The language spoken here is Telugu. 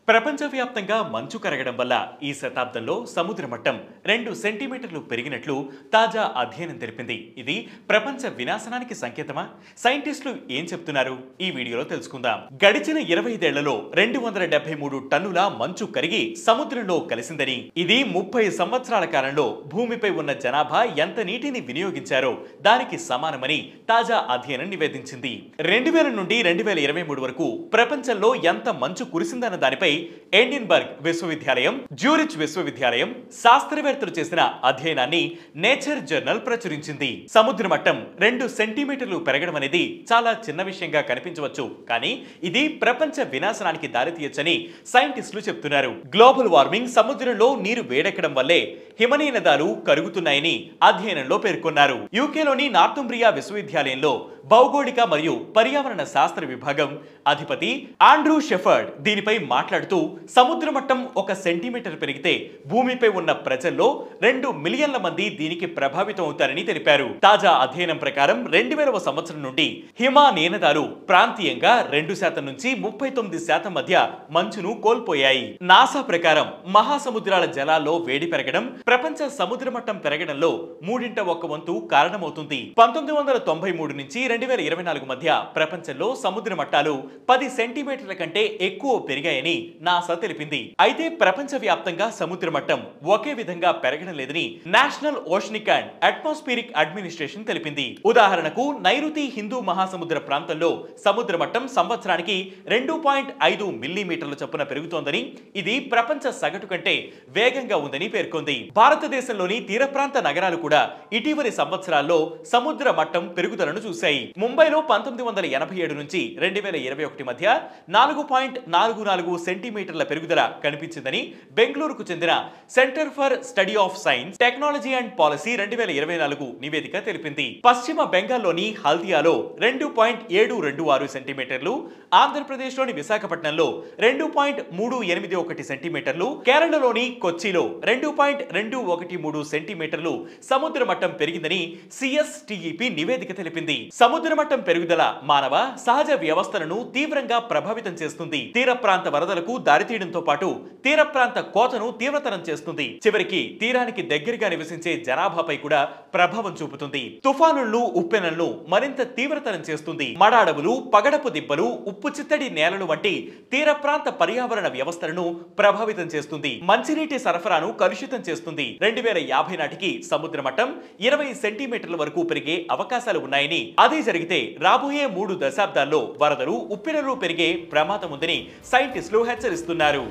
ప్రపంచవ్యాప్తంగా మంచు కరగడం వల్ల ఈ శతాబ్దంలో సముద్ర మట్టం 2 సెంటీమీటర్లు పెరిగినట్లు తాజా అధ్యయనం తెలిపింది. ఇది ప్రపంచ వినాశనానికి సంకేతమా? సైంటిస్టులు ఏం చెప్తున్నారు? ఈ వీడియోలో తెలుసుకుందాం. గడిచిన 25 ఏళ్లలో 273 టన్నుల మంచు కరిగి సముద్రంలో కలిసిందని, ఇది 30 సంవత్సరాల కాలంలో భూమిపై ఉన్న జనాభా ఎంత నీటిని వినియోగించారో దానికి సమానమని తాజా అధ్యయనం నివేదించింది. 2000 నుండి 2023 వరకు ప్రపంచంలో ఎంత మంచు కురిసిందన్న దానిపై ఎడిన్బర్గ్ విశ్వవిద్యాలయం, జ్యూరిచ్ విశ్వవిద్యాలయం శాస్త్రవేత్తలు చేసిన అధ్యయనాన్ని నేచర్ జర్నల్ ప్రచురించింది. సముద్ర మట్టం 2 సెంటీమీటర్లు పెరగడం అనేది చాలా చిన్న విషయంగా కనిపించవచ్చు, కానీ ఇది ప్రపంచ వినాశనానికి దారితీయొచ్చని సైంటిస్టులు చెప్తున్నారు. గ్లోబల్ వార్మింగ్, సముద్రంలో నీరు వేడెక్కడం వల్లే హిమనీయ నదాలు కరుగుతున్నాయని అధ్యయనంలో పేర్కొన్నారు. యూకేలోని నార్థంబ్రియా విశ్వవిద్యాలయంలో భౌగోళిక మరియు పర్యావరణ శాస్త్ర విభాగం అధిపతి ఆండ్రూ షెఫర్డ్ దీనిపై మాట్లాడుతూ, సముద్ర మట్టం 1 సెంటీమీటర్ పెరిగితే భూమిపై ఉన్న ప్రజల్లో 2 మిలియన్ల మంది దీనికి ప్రభావితం అవుతారని తెలిపారు. తాజా అధ్యయనం ప్రకారం 2000వ సంవత్సరం నుండి హిమానీయ నదాలు ప్రాంతీయంగా 2% నుంచి 39% మధ్య మంచును కోల్పోయాయి. నాసా ప్రకారం మహాసముద్రాల జలాల్లో వేడి పెరగడం ప్రపంచ సముద్ర మట్టం పెరగడంలో 1/3 వంతు కారణమవుతుంది. 1993 నుంచి 2024 మధ్య ప్రపంచంలో సముద్ర మట్టాలు 10 సెంటీమీటర్ల కంటే ఎక్కువ పెరిగాయని నాసా తెలిపింది. అయితే ప్రపంచవ్యాప్తంగా సముద్ర మట్టం ఒకే విధంగా పెరగడం లేదని national oceanic and atmospheric administration తెలిపింది. ఉదాహరణకు నైరుతి హిందూ మహాసముద్ర ప్రాంతంలో సముద్ర మట్టం సంవత్సరానికి 2.5 మిల్లీమీటర్ల చొప్పున పెరుగుతోందని, ఇది ప్రపంచ సగటు కంటే వేగంగా ఉందని పేర్కొంది. భారతదేశంలోని తీర ప్రాంత నగరాలు కూడా ఇటీవలి సంవత్సరాల్లో సముద్ర మట్టం పెరుగుదలను చూశాయి. ముంబైలో 1987 నుంచి 2021 మధ్య 4.44 సెంటీమీటర్ల పెరుగుదల కనిపించిందని బెంగళూరుకు చెందిన centre for study of science, technology and policy 2024 నివేదిక తెలిపింది. పశ్చిమ బెంగాల్లోని హల్దియాలో 2.726 సెంటీమీటర్లు, ఆంధ్రప్రదేశ్లోని విశాఖపట్నంలో 2.381 సెంటీమీటర్లు, కేరళలోని కొచ్చిలో 2.213 సెంటీమీటర్లు సముద్ర మట్టం పెరిగిందని సిఎస్టిఈపి నివేదిక తెలిపింది. సముద్ర మట్టం పెరుగుదల మానవ సహజ వ్యవస్థలను తీవ్రంగా ప్రభావితం చేస్తుంది. తీర ప్రాంత వరదలకు దారితీయడంతో పాటు తీర ప్రాంత కోతను తీవ్రతరం చేస్తుంది. చివరికి తీరానికి దగ్గరగా నివసించే జనాభాపై కూడా ప్రభావం చూపుతుంది. తుఫానులను, ఉప్పెనలను మరింత తీవ్రతరం చేస్తుంది. మడ అడవులు, పగడపు దిబ్బలు, ఉప్పు చిత్తడి నేలలు వంటి తీర ప్రాంత పర్యావరణ వ్యవస్థలను ప్రభావితం చేస్తుంది. మంచినీటి సరఫరాను కలుషితం చేస్తుంది. 2050 నాటికి సముద్ర మట్టం 20 సెంటీమీటర్ల వరకు పెరిగే అవకాశాలు ఉన్నాయని, అదే జరిగితే రాబోయే 3 దశాబ్దాల్లో వరదలు, ఉప్పెనలు పెరిగే ప్రమాదం ఉందని సైంటిస్టులు హెచ్చరిస్తున్నారు.